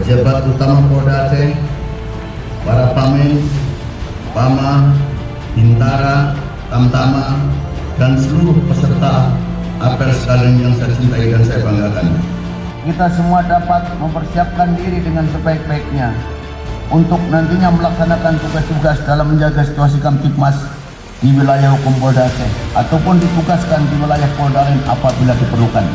pejabat utama Polda Aceh, para Pamen, Pama, Bintara, Tamtama, dan seluruh peserta apel sekalian yang saya cintai dan saya banggakan. Kita semua dapat mempersiapkan diri dengan sebaik-baiknya untuk nantinya melaksanakan tugas-tugas dalam menjaga situasi Kamtipmas di wilayah hukum Polda Aceh ataupun ditugaskan di wilayah Polda lain apabila diperlukan.